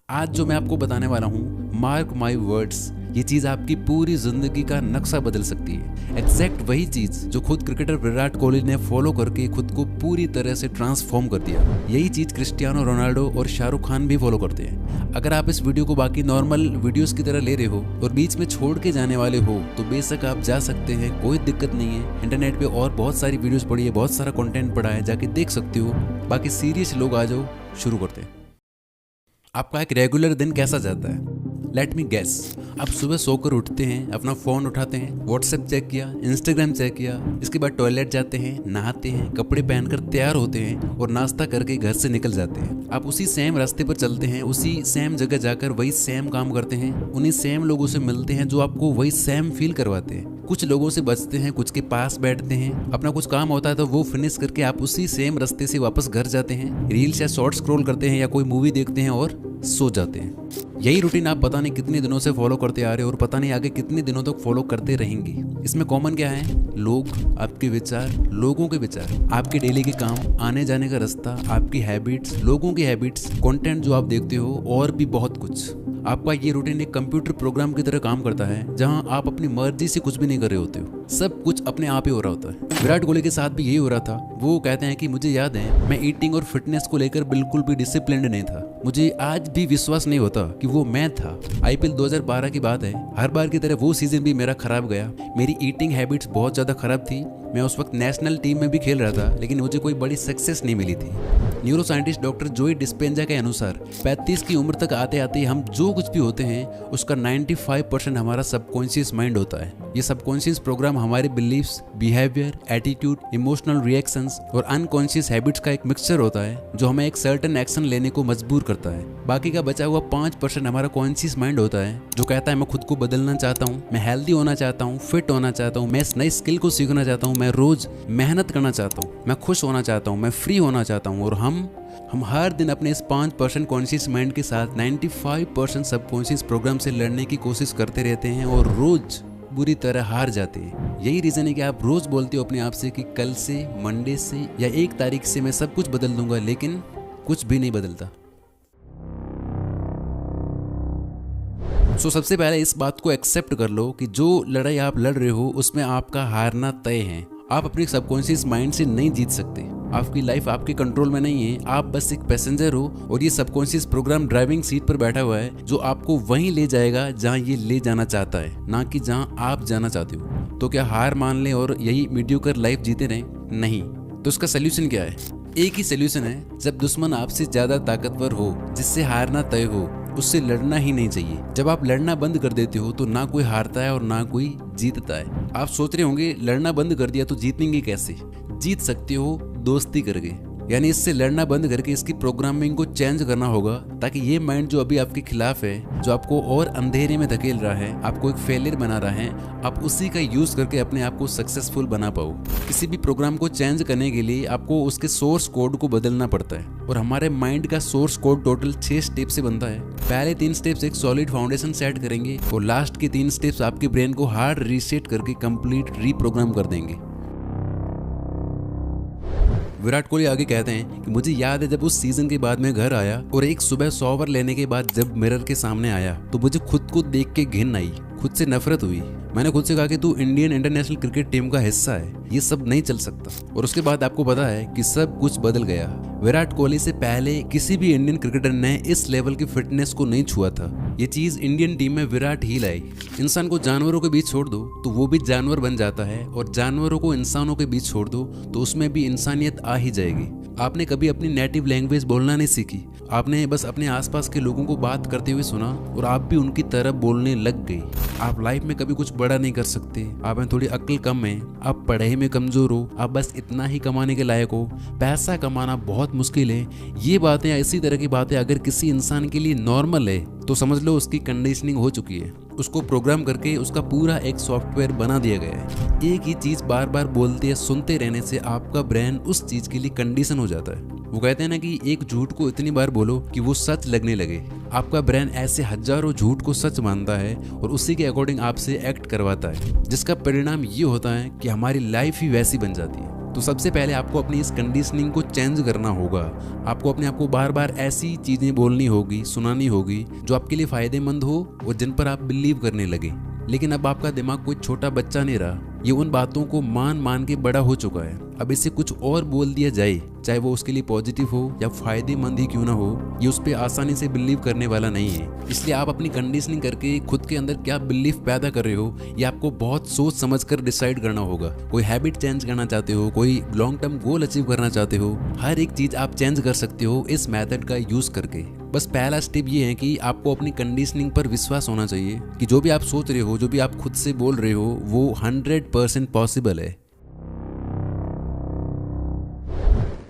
आज जो मैं आपको बताने वाला हूँ, मार्क माई वर्ड्स, ये चीज़ आपकी पूरी जिंदगी का नक्शा बदल सकती है। एग्जैक्ट वही चीज़ जो खुद क्रिकेटर विराट कोहली ने फॉलो करके खुद को पूरी तरह से ट्रांसफॉर्म कर दिया, यही चीज़ क्रिस्टियानो रोनाल्डो और शाहरुख खान भी फॉलो करते हैं। अगर आप इस वीडियो को बाकी नॉर्मल वीडियोस की तरह ले रहे हो और बीच में छोड़ के जाने वाले हो तो बेशक आप जा सकते हैं, कोई दिक्कत नहीं है। इंटरनेट पे और बहुत सारी वीडियोस पड़ी है, बहुत सारा कंटेंट पड़ा है, जाके देख सकते हो। बाकी सीरियस लोग आ जाओ, शुरू करते हैं। आपका एक रेगुलर दिन कैसा जाता है? Let me guess. आप सुबह सोकर उठते हैं, अपना फ़ोन उठाते हैं, व्हाट्सएप चेक किया, इंस्टाग्राम चेक किया, इसके बाद टॉयलेट जाते हैं, नहाते हैं, कपड़े पहनकर तैयार होते हैं और नाश्ता करके घर से निकल जाते हैं। आप उसी सेम रास्ते पर चलते हैं, उसी सेम जगह जाकर वही सेम काम करते हैं, उन्हीं सेम लोगों से मिलते हैं जो आपको वही सेम फील करवाते हैं। कुछ लोगों से बचते हैं, कुछ के पास बैठते हैं, अपना कुछ काम होता है तो वो फिनिश करके आप उसी सेम रास्ते से वापस घर जाते हैं, रील्स या शॉर्ट स्क्रॉल करते हैं या कोई मूवी देखते हैं और सो जाते हैं। यही रूटीन आप पता नहीं कितने दिनों से फॉलो करते आ रहे हो और पता नहीं आगे कितने दिनों तक फॉलो करते रहेंगे। इसमें कॉमन क्या है? लोग, आपके विचार, लोगों के विचार, आपके डेली के काम, आने जाने का रास्ता, आपकी हैबिट्स, लोगों की हैबिट्स, कंटेंट जो आप देखते हो और भी बहुत कुछ। आपका ये रूटीन एक कंप्यूटर प्रोग्राम की तरह काम करता है जहां आप अपनी मर्जी से कुछ भी नहीं कर रहे होते हो, सब कुछ अपने आप ही हो रहा होता है। विराट कोहली के साथ भी यही हो रहा था। वो कहते हैं कि मुझे याद है मैं ईटिंग और फिटनेस को लेकर बिल्कुल भी डिसिप्लिन्ड नहीं था। मुझे आज भी विश्वास नहीं होता कि वो मैं था। आईपीएल 2012 की बात है, हर बार की तरह वो सीजन भी मेरा खराब गया। मेरी ईटिंग हैबिट्स बहुत ज़्यादा खराब थी। मैं उस वक्त नेशनल टीम में भी खेल रहा था, लेकिन मुझे कोई बड़ी सक्सेस नहीं मिली थी। न्यूरो साइंटिस्ट डॉक्टर जोई डिस्पेंजा के अनुसार 35 की उम्र तक आते आते हम जो कुछ भी होते हैं उसका 95% हमारा सबकॉन्शियस माइंड होता है। ये सबकॉन्शियस प्रोग्राम हमारे beliefs, behaviour, attitude, emotional reactions और अनकॉन्शियस हैबिट्स का एक मिक्सचर होता है जो हमें एक सर्टेन एक्शन लेने को मजबूर करता है। बाकी का बचा हुआ 5% हमारा कॉन्शियस माइंड होता है जो कहता है मैं खुद को बदलना चाहता हूँ, मैं हेल्दी होना चाहता हूँ, फिट होना चाहता हूँ, मैं इस नई स्किल को सीखना चाहता हूँ, मैं रोज मेहनत करना चाहता हूँ, मैं खुश होना चाहता हूँ, मैं फ्री होना चाहता हूँ। और हम हर दिन अपने इस 5% कॉन्शियस माइंड के साथ 95% सबकॉन्शियस प्रोग्राम से लड़ने की कोशिश करते रहते हैं और रोज बुरी तरह हार जाते हैं। यही रीजन है कि आप रोज बोलते हो अपने आप से कि कल से, मंडे से या 1 तारीख से मैं सब कुछ बदल दूंगा, लेकिन कुछ भी नहीं बदलता। सबसे पहले इस बात को एक्सेप्ट कर लो कि जो लड़ाई आप लड़ रहे हो उसमें आपका हारना तय है। आप अपने सबकॉन्शियस माइंड से नहीं जीत सकते। आपकी लाइफ आपके कंट्रोल में नहीं है, आप बस एक पैसेंजर हो और ये सबकॉन्शियस प्रोग्राम ड्राइविंग सीट पर बैठा हुआ है जो आपको वहीं ले जाएगा जहां ये ले जाना चाहता है, ना कि जहां आप जाना चाहते हो। तो क्या हार मान लें और यही मीडियोकर लाइफ जीते रहें? नहीं। तो इसका सोल्यूशन क्या है? एक ही सोल्यूशन है, जब दुश्मन आपसे ज्यादा ताकतवर हो, जिससे हारना तय हो, उससे लड़ना ही नहीं चाहिए। जब आप लड़ना बंद कर देते हो तो ना कोई हारता है और ना कोई जीतता है। आप सोच रहे होंगे लड़ना बंद कर दिया तो जीतेंगे कैसे? जीत सकते हो दोस्ती करके, यानी इससे लड़ना बंद करके इसकी प्रोग्रामिंग को चेंज करना होगा ताकि ये माइंड जो अभी आपके खिलाफ है, जो आपको और अंधेरे में धकेल रहा है, आपको एक फेलियर बना रहा है, आप उसी का यूज करके अपने आप को सक्सेसफुल बना पाओ। किसी भी प्रोग्राम को चेंज करने के लिए आपको उसके सोर्स कोड को बदलना पड़ता है और हमारे माइंड का सोर्स कोड टोटल 6 स्टेप से बनता है। पहले 3 स्टेप्स एक सॉलिड फाउंडेशन सेट करेंगे और लास्ट के 3 स्टेप्स आपके ब्रेन को हार्ड रीसेट करके कंप्लीट रीप्रोग्राम कर देंगे। विराट कोहली आगे कहते हैं कि मुझे याद है जब उस सीजन के बाद मैं घर आया और एक सुबह 100 ओवर लेने के बाद जब मिरर के सामने आया तो मुझे खुद को देख के घिन आई, खुद से नफरत हुई। मैंने खुद से कहा कि तू इंडियन इंटरनेशनल क्रिकेट टीम का हिस्सा है, ये सब नहीं चल सकता। और उसके बाद आपको पता है कि सब कुछ बदल गया। विराट कोहली से पहले किसी भी इंडियन क्रिकेटर ने इस लेवल की फिटनेस को नहीं छुआ था। ये चीज इंडियन टीम में विराट ही लाई। इंसान को जानवरों के बीच छोड़ दो तो वो भी जानवर बन जाता है और जानवरों को इंसानों के बीच छोड़ दो तो उसमें भी इंसानियत आ ही जाएगी। आपने कभी अपनी नेटिव लैंग्वेज बोलना नहीं सीखी, आपने बस अपने आसपास के लोगों को बात करते हुए सुना और आप भी उनकी तरह बोलने लग गई। आप लाइफ में कभी कुछ बड़ा नहीं कर सकते, आप में थोड़ी अक्ल कम है, आप पढ़ाई में कमजोर हो, आप बस इतना ही कमाने के लायक हो, पैसा कमाना बहुत मुश्किल है। ये बातें या इसी तरह की बातें अगर किसी इंसान के लिए नॉर्मल है तो समझ लो उसकी कंडीशनिंग हो चुकी है। उसको प्रोग्राम करके उसका पूरा एक सॉफ्टवेयर बना दिया गया है। एक ही चीज बार बार बोलते या सुनते रहने से आपका ब्रेन उस चीज के लिए कंडीशन हो जाता है। वो कहते हैं ना कि एक झूठ को इतनी बार बोलो कि वो सच लगने लगे। आपका ब्रेन ऐसे हजारों झूठ को सच मानता है और उसी के अकॉर्डिंग आपसे एक्ट करवाता है, जिसका परिणाम ये होता है कि हमारी लाइफ ही वैसी बन जाती है। तो सबसे पहले आपको अपनी इस कंडीशनिंग को चेंज करना होगा। आपको अपने आप को बार बार ऐसी चीज़ें बोलनी होगी, सुनानी होगी जो आपके लिए फ़ायदेमंद हो और जिन पर आप बिलीव करने लगे। लेकिन अब आपका दिमाग कोई छोटा बच्चा नहीं रहा, ये उन बातों को मान मान के बड़ा हो चुका है। अब इसे कुछ और बोल दिया जाए, चाहे वो उसके लिए पॉजिटिव हो या फायदेमंद ही क्यों ना हो, ये उस पर आसानी से बिलीव करने वाला नहीं है। इसलिए आप अपनी कंडीशनिंग करके खुद के अंदर क्या बिलीफ पैदा कर रहे हो, ये आपको बहुत सोच समझ कर डिसाइड करना होगा। कोई हैबिट चेंज करना चाहते हो, कोई लॉन्ग टर्म गोल अचीव करना चाहते हो, हर एक चीज़ आप चेंज कर सकते हो इस मेथड का यूज़ करके। बस पहला स्टेप ये है कि आपको अपनी कंडीशनिंग पर विश्वास होना चाहिए कि जो भी आप सोच रहे हो, जो भी आप खुद से बोल रहे हो, वो 100% पॉसिबल है।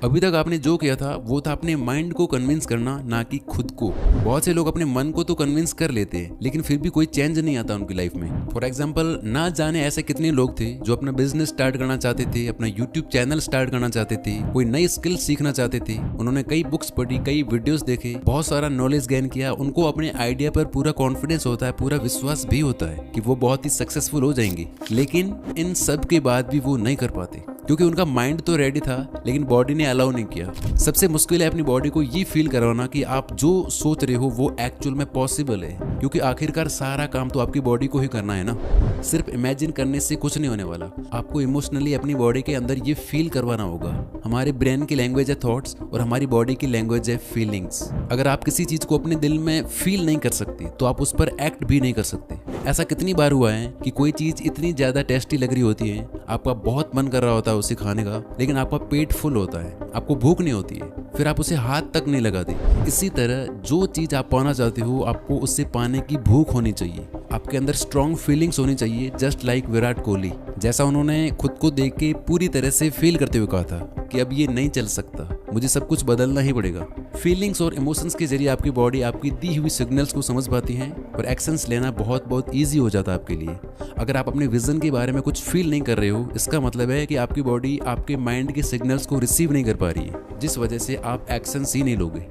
अभी तक आपने जो किया था वो था अपने माइंड को कन्विंस करना, ना कि खुद को। बहुत से लोग अपने मन को तो कन्विंस कर लेते हैं, लेकिन फिर भी कोई चेंज नहीं आता उनकी लाइफ में। फॉर एग्जाम्पल, ना जाने ऐसे कितने लोग थे जो अपना बिजनेस स्टार्ट करना चाहते थे, अपना यूट्यूब चैनल स्टार्ट करना चाहते थे, कोई नई स्किल सीखना चाहते थे। उन्होंने कई बुक्स पढ़ी, कई वीडियोस देखे, बहुत सारा नॉलेज गेन किया। उनको अपने आइडिया पर पूरा कॉन्फिडेंस होता है, पूरा विश्वास भी होता है कि वो बहुत ही सक्सेसफुल हो जाएंगे। लेकिन इन सब के बाद भी वो नहीं कर पाते, क्योंकि उनका माइंड तो रेडी था लेकिन बॉडी ने अलाउ नहीं किया। सबसे मुश्किल है अपनी बॉडी को ये फील करवाना कि आप जो सोच रहे हो वो एक्चुअल में पॉसिबल है, क्योंकि आखिरकार सारा काम तो आपकी बॉडी को ही करना है ना। सिर्फ इमेजिन करने से कुछ नहीं होने वाला, आपको इमोशनली अपनी बॉडी के अंदर ये फील करवाना होगा। हमारे ब्रेन की लैंग्वेज है थॉट्स और हमारी बॉडी की लैंग्वेज है फीलिंग्स। अगर आप किसी चीज को अपने दिल में फील नहीं कर सकते तो आप उस पर एक्ट भी नहीं कर सकते। ऐसा कितनी बार हुआ है कि कोई चीज इतनी ज्यादा टेस्टी लग रही होती है, आपका बहुत मन कर रहा होता है उसे खाने का, लेकिन आपका पेट फुल होता है, आपको भूख नहीं होती है, फिर आप उसे हाथ तक नहीं लगाते। इसी तरह जो चीज आप पाना चाहते हो, आपको उससे पाने की भूख होनी चाहिए। आपके अंदर स्ट्रॉन्ग फीलिंग्स होनी चाहिए, जस्ट लाइक विराट कोहली। जैसा उन्होंने खुद को देख के पूरी तरह से फील करते हुए कहा था कि अब ये नहीं चल सकता, मुझे सब कुछ बदलना ही पड़ेगा। फीलिंग्स और इमोशंस के जरिए आपकी बॉडी आपकी दी हुई सिग्नल्स को समझ पाती है और एक्शंस लेना बहुत बहुत ईजी हो जाता है आपके लिए। अगर आप अपने विजन के बारे में कुछ फील नहीं कर रहे हो, इसका मतलब है कि आपकी बॉडी आपके माइंड के सिग्नल्स को रिसीव नहीं कर पा रही है, जिस वजह से आप एक्शंस ही नहीं लोगे।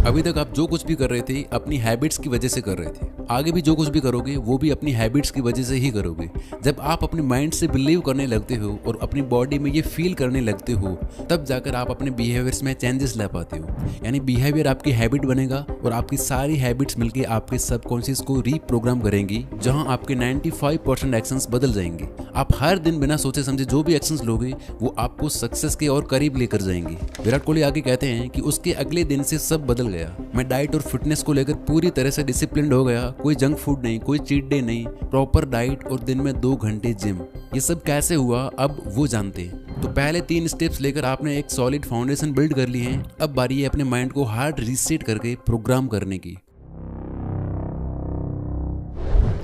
अभी तक आप जो कुछ भी कर रहे थे अपनी हैबिट्स की वजह से कर रहे थे, आगे भी जो कुछ भी करोगे वो भी अपनी हैबिट्स की वजह से ही करोगे। जब आप अपने माइंड से बिलीव करने लगते हो और अपनी बॉडी में ये फील करने लगते हो, तब जाकर आप अपने बिहेवियर्स में चेंजेस ला पाते हो। यानी बिहेवियर आपकी हैबिट बनेगा और आपकी सारी हैबिट्स मिलकर आपके सबकॉन्शियस को रीप्रोग्राम करेंगी, जहां आपके 95% एक्शंस बदल जाएंगे। आप हर दिन बिना सोचे समझे जो भी एक्शंस लोगे वो आपको सक्सेस के और करीब लेकर जाएंगे। विराट कोहली आगे कहते हैं कि उसके अगले दिन से सब बदल गया। मैं डाइट और फिटनेस को लेकर पूरी तरह से डिसिप्लिन्ड हो गया, कोई जंक फूड नहीं, कोई चीट डे नहीं, प्रॉपर डाइट और दिन में 2 घंटे जिम। ये सब कैसे हुआ अब वो जानते हैं। तो पहले 3 स्टेप्स लेकर आपने एक सॉलिड फाउंडेशन बिल्ड कर ली है। अब बारी है अपने माइंड को हार्ड रीसेट करके प्रोग्राम करने की।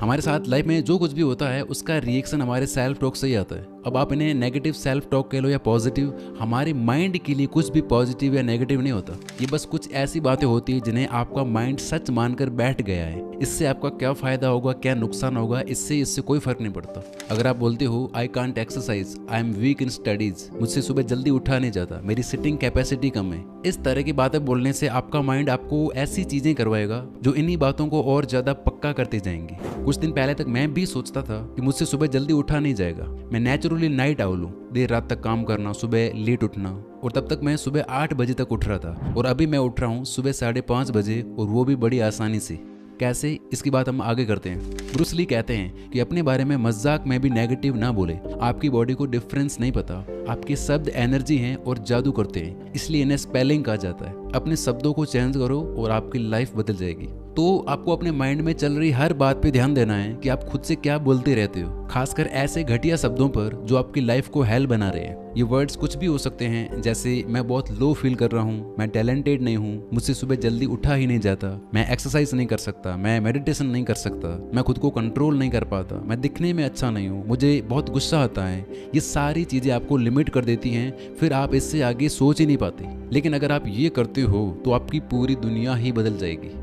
हमारे साथ लाइफ में जो कुछ भी होता है उसका रिएक्शन हमारे सेल्फ टॉक से ही आता है। अब आप इन्हें नेगेटिव सेल्फ टॉक कह लो या पॉजिटिव, हमारे माइंड के लिए कुछ भी पॉजिटिव या नेगेटिव नहीं होता। ये बस कुछ ऐसी बातें होती है जिन्हें आपका माइंड सच मानकर बैठ गया है। इससे आपका क्या फायदा होगा, क्या नुकसान होगा, इससे कोई फर्क नहीं पड़ता। अगर आप बोलते हो I can't exercise, I am weak in studies, मुझसे सुबह जल्दी उठा नहीं जाता, मेरी सिटिंग कैपेसिटी कम है, इस तरह की बातें बोलने से आपका माइंड आपको ऐसी चीजें करवाएगा जो इन्हीं बातों को और ज्यादा पक्का करते जाएंगे। कुछ दिन पहले तक मैं भी सोचता था कि मुझसे सुबह जल्दी उठा नहीं जाएगा, मैं नेचुरली नाइट आउल हूँ, देर रात तक काम करना, सुबह लेट उठना, और तब तक मैं सुबह 8 बजे तक उठ रहा था और अभी मैं उठ रहा हूँ सुबह 5:30 बजे, और वो भी बड़ी आसानी से। कैसे, इसकी बात हम आगे करते हैं। ब्रूस ली कहते हैं कि अपने बारे में मजाक में भी नेगेटिव ना बोले। आपकी बॉडी को डिफरेंस नहीं पता, आपके शब्द एनर्जी हैं और जादू करते हैं, इसलिए इन्हें स्पेलिंग कहा जाता है। अपने शब्दों को चेंज करो और आपकी लाइफ बदल जाएगी। तो आपको अपने माइंड में चल रही हर बात पे ध्यान देना है कि आप खुद से क्या बोलते रहते हो, खासकर ऐसे घटिया शब्दों पर जो आपकी लाइफ को हेल बना रहे हैं। ये वर्ड्स कुछ भी हो सकते हैं, जैसे मैं बहुत लो फील कर रहा हूँ, मैं टैलेंटेड नहीं हूँ, मुझसे सुबह जल्दी उठा ही नहीं जाता, मैं एक्सरसाइज नहीं कर सकता, मैं मेडिटेशन नहीं कर सकता, मैं खुद को कंट्रोल नहीं कर पाता, मैं दिखने में अच्छा नहीं हूँ, मुझे बहुत गुस्सा आता है। ये सारी चीज़ें आपको लिमिट कर देती हैं, फिर आप इससे आगे सोच ही नहीं पाते। लेकिन अगर आप ये करते हो तो आपकी पूरी दुनिया ही बदल जाएगी।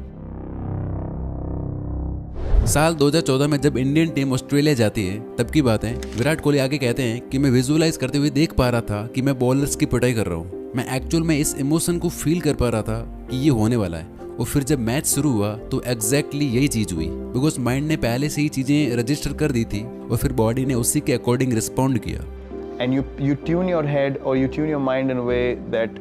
साल 2014 में जब इंडियन टीम ऑस्ट्रेलिया जाती है तब की बात है। विराट कोहली आगे कहते हैं कि मैं विजुअलाइज करते हुए देख पा रहा था कि मैं बॉलर्स की पिटाई कर रहा हूँ। मैं एक्चुअल में इस इमोशन को फील कर पा रहा था कि ये होने वाला है, और फिर जब मैच शुरू हुआ तो एग्जैक्टली यही चीज़ हुई, बिकॉज माइंड ने पहले से ही चीज़ें रजिस्टर कर दी थी और फिर बॉडी ने उसी के अकॉर्डिंग रिस्पॉन्ड किया। And you tune your head or you tune your mind in a way that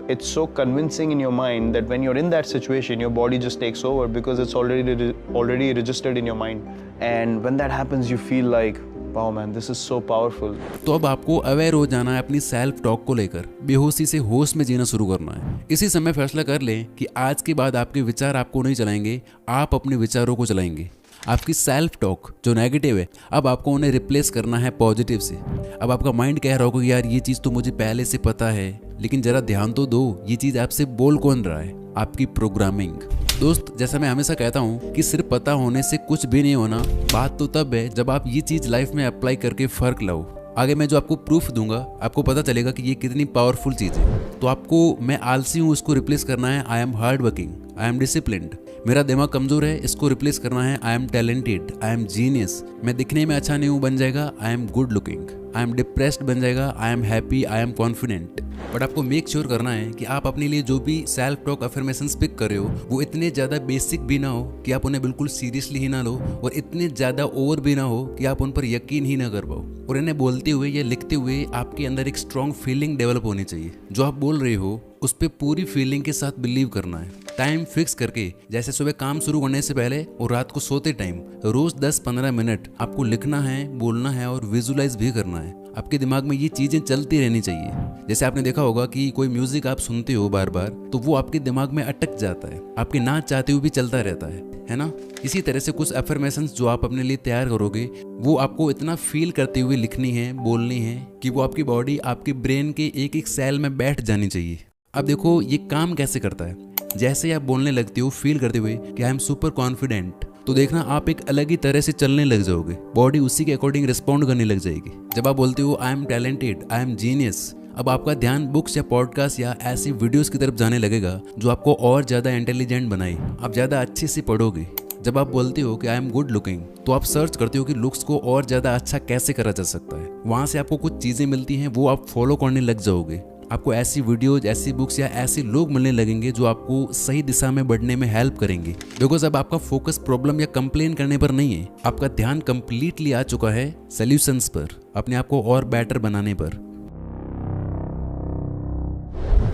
it's so convincing in your mind that when you're in that situation, your body just takes over because it's already registered in your mind. And when that happens, you feel like, wow man, this is so powerful. तो अब आपको aware हो जाना है अपनी self talk को लेकर, बेहोशी से होश में जीना शुरू करना है। इसी समय फैसला कर लें कि आज के बाद आपके विचार आपको नहीं चलाएंगे, आप अपने विचारों को चलाएंगे। आपकी सेल्फ टॉक जो नेगेटिव है, अब आपको उन्हें रिप्लेस करना है पॉजिटिव से। अब आपका माइंड कह रहा होगा कि यार ये चीज़ तो मुझे पहले से पता है, लेकिन जरा ध्यान तो दो, ये चीज़ आपसे बोल कौन रहा है? आपकी प्रोग्रामिंग। दोस्त, जैसा मैं हमेशा कहता हूँ कि सिर्फ पता होने से कुछ भी नहीं होना। बात तो तब है जब आप ये चीज़ लाइफ में अप्लाई करके फ़र्क लाओ। आगे मैं जो आपको प्रूफ दूंगा, आपको पता चलेगा कि ये कितनी पावरफुल चीज़ है। तो आपको मैं आलसी हूँ उसको रिप्लेस करना है I am hard working, I am disciplined. मेरा दिमाग कमज़ोर है, इसको रिप्लेस करना है I am talented, I am genius. मैं दिखने में अच्छा नहीं हूँ बन जाएगा I am good looking. I am depressed बन जाएगा I am happy, I am confident. But आपको मेक श्योर करना है कि आप अपने लिए जो भी सेल्फ टॉक अफर्मेशंस पिक कर रहे हो वो इतने ज़्यादा बेसिक भी ना हो कि आप उन्हें बिल्कुल सीरियसली ही ना लो, और इतने ज़्यादा ओवर भी ना हो कि आप उन पर यकीन ही ना कर पाओ। और इन्हें बोलते हुए या लिखते हुए आपके अंदर एक स्ट्रॉन्ग फीलिंग डेवलप होनी चाहिए। जो आप बोल रहे हो उस पर पूरी फीलिंग के साथ बिलीव करना है। टाइम फिक्स करके, जैसे सुबह काम शुरू करने से पहले और रात को सोते टाइम रोज 10-15 मिनट आपको लिखना है, बोलना है और विजुलाइज भी करना है। आपके दिमाग में ये चीज़ें चलती रहनी चाहिए। जैसे आपने देखा होगा कि कोई म्यूजिक आप सुनते हो बार बार तो वो आपके दिमाग में अटक जाता है, आपके ना चाहते हुए भी चलता रहता है ना। इसी तरह से कुछ अफर्मेशंस जो आप अपने लिए तैयार करोगे वो आपको इतना फील करते हुए लिखनी है, बोलनी है कि वो आपकी बॉडी, आपके ब्रेन के एक एक सेल में बैठ जानी चाहिए। अब देखो ये काम कैसे करता है। जैसे ही आप बोलने लगते हो फील करते हुए कि आई एम सुपर कॉन्फिडेंट, तो देखना आप एक अलग ही तरह से चलने लग जाओगे, बॉडी उसी के अकॉर्डिंग रिस्पॉन्ड करने लग जाएगी। जब आप बोलते हो I am talented, I am genius, अब आपका ध्यान बुक्स या पॉडकास्ट या ऐसी वीडियोस की तरफ जाने लगेगा जो आपको और ज़्यादा इंटेलिजेंट बनाए। आप ज़्यादा अच्छे से पढ़ोगे। जब आप बोलते हो कि आई एम गुड लुकिंग, तो आप सर्च करते हो कि लुक्स को और ज़्यादा अच्छा कैसे करा जा सकता है। वहाँ से आपको कुछ चीज़ें मिलती हैं, वो आप फॉलो करने लग जाओगे। आपको ऐसी वीडियोज, ऐसी बुक्स या ऐसे लोग मिलने लगेंगे जो आपको सही दिशा में बढ़ने में हेल्प करेंगे। बिकॉज अब आपका फोकस प्रॉब्लम या कंप्लेन करने पर नहीं है, आपका ध्यान कंप्लीटली आ चुका है सॉल्यूशंस पर, अपने आप को और बेटर बनाने पर।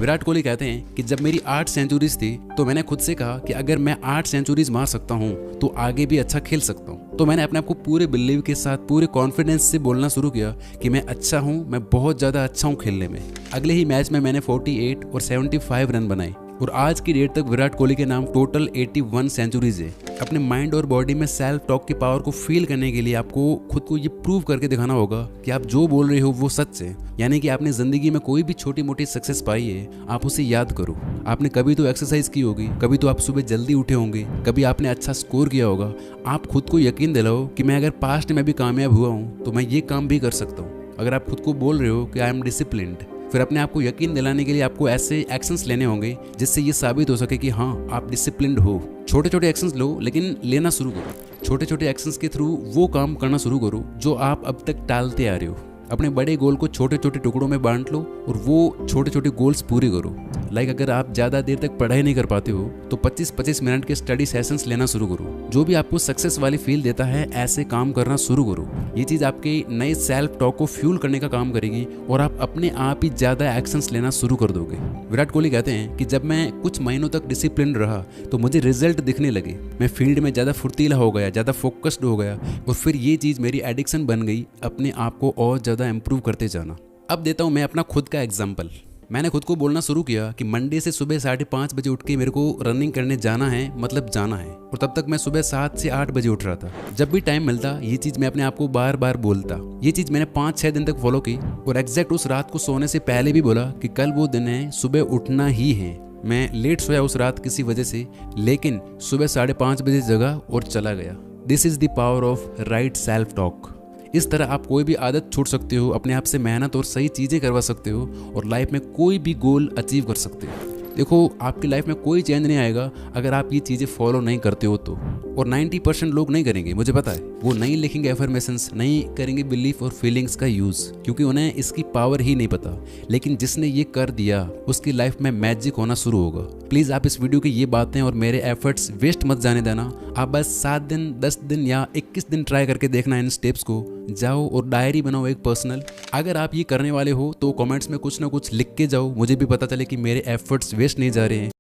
विराट कोहली कहते हैं कि जब मेरी 8 सेंचुरीज थी तो मैंने खुद से कहा कि अगर मैं 8 सेंचुरीज मार सकता हूँ तो आगे भी अच्छा खेल सकता हूँ। तो मैंने अपने आप को पूरे बिलीव के साथ, पूरे कॉन्फिडेंस से बोलना शुरू किया कि मैं अच्छा हूँ, मैं बहुत ज़्यादा अच्छा हूँ खेलने में। अगले ही मैच में मैंने 48 और 75 रन बनाए और आज की डेट तक विराट कोहली के नाम टोटल 81 सेंचुरीज है। अपने माइंड और बॉडी में सेल्फ टॉक की पावर को फील करने के लिए आपको खुद को ये प्रूव करके दिखाना होगा कि आप जो बोल रहे हो वो सच है। यानी कि आपने जिंदगी में कोई भी छोटी मोटी सक्सेस पाई है, आप उसे याद करो। आपने कभी तो एक्सरसाइज की होगी, कभी तो आप सुबह जल्दी उठे होंगे, कभी आपने अच्छा स्कोर किया होगा। आप खुद को यकीन दिलाओ कि मैं अगर पास्ट में भी कामयाब हुआ हूँ तो मैं ये काम भी कर सकता हूँ। अगर आप खुद को बोल रहे हो कि आई एम डिसिप्लिन्ड, फिर अपने आप को यकीन दिलाने के लिए आपको ऐसे एक्शंस लेने होंगे जिससे ये साबित हो सके कि हाँ आप डिसिप्लिन्ड हो। छोटे छोटे एक्शंस लो, लेकिन लेना शुरू करो। छोटे छोटे एक्शंस के थ्रू वो काम करना शुरू करो जो आप अब तक टालते आ रहे हो। अपने बड़े गोल को छोटे छोटे टुकड़ों में बांट लो और वो छोटे छोटे गोल्स पूरे करो। लाइक अगर आप ज़्यादा देर तक पढ़ाई नहीं कर पाते हो तो 25-25 मिनट के स्टडी सेशंस लेना शुरू करो। जो भी आपको सक्सेस वाली फील देता है ऐसे काम करना शुरू करो। ये चीज़ आपके नए सेल्फ टॉक को फ्यूल करने का काम करेगी और आप अपने आप ही ज़्यादा एक्शंस लेना शुरू कर दोगे। विराट कोहली कहते हैं कि जब मैं कुछ महीनों तक डिसिप्लिन रहा तो मुझे रिजल्ट दिखने लगे। मैं फील्ड में ज़्यादा फुर्तीला हो गया, ज़्यादा फोकस्ड हो गया और फिर ये चीज़ मेरी एडिक्शन बन गई, अपने आप को और ज़्यादा इम्प्रूव करते जाना। अब देता हूँ मैं अपना खुद का एग्जाम्पल। मैंने खुद को बोलना शुरू किया कि मंडे से सुबह 5:30 बजे उठ के मेरे को रनिंग करने जाना है, मतलब जाना है। और तब तक मैं सुबह 7 से 8 बजे उठ रहा था। जब भी टाइम मिलता ये चीज़ मैं अपने आप को बार बार बोलता। ये चीज़ मैंने 5-6 दिन तक फॉलो की और एग्जैक्ट उस रात को सोने से पहले भी बोला कि कल वो दिन है, सुबह उठना ही है। मैं लेट सोया उस रात किसी वजह से, लेकिन सुबह 5:30 बजे जगा और चला गया। This is the power of right self talk. इस तरह आप कोई भी आदत छोड़ सकते हो, अपने आप से मेहनत और सही चीज़ें करवा सकते हो और लाइफ में कोई भी गोल अचीव कर सकते हो। देखो आपकी लाइफ में कोई चेंज नहीं आएगा अगर आप ये चीज़ें फॉलो नहीं करते हो तो। और 90% लोग नहीं करेंगे, मुझे पता है। वो नहीं लिखेंगे एफर्मेशंस, नहीं करेंगे बिलीफ और फीलिंग्स का यूज़, क्योंकि उन्हें इसकी पावर ही नहीं पता। लेकिन जिसने ये कर दिया उसकी लाइफ में मैजिक होना शुरू होगा। प्लीज़ आप इस वीडियो की ये बातें और मेरे एफर्ट्स वेस्ट मत जाने देना। आप बस 7 दिन, 10 दिन या 21 दिन ट्राई करके देखना इन स्टेप्स को। जाओ और डायरी बनाओ एक पर्सनल। अगर आप ये करने वाले हो तो कमेंट्स में कुछ ना कुछ लिख के जाओ, मुझे भी पता चले कि मेरे एफर्ट्स वेस्ट नहीं जा रहे हैं।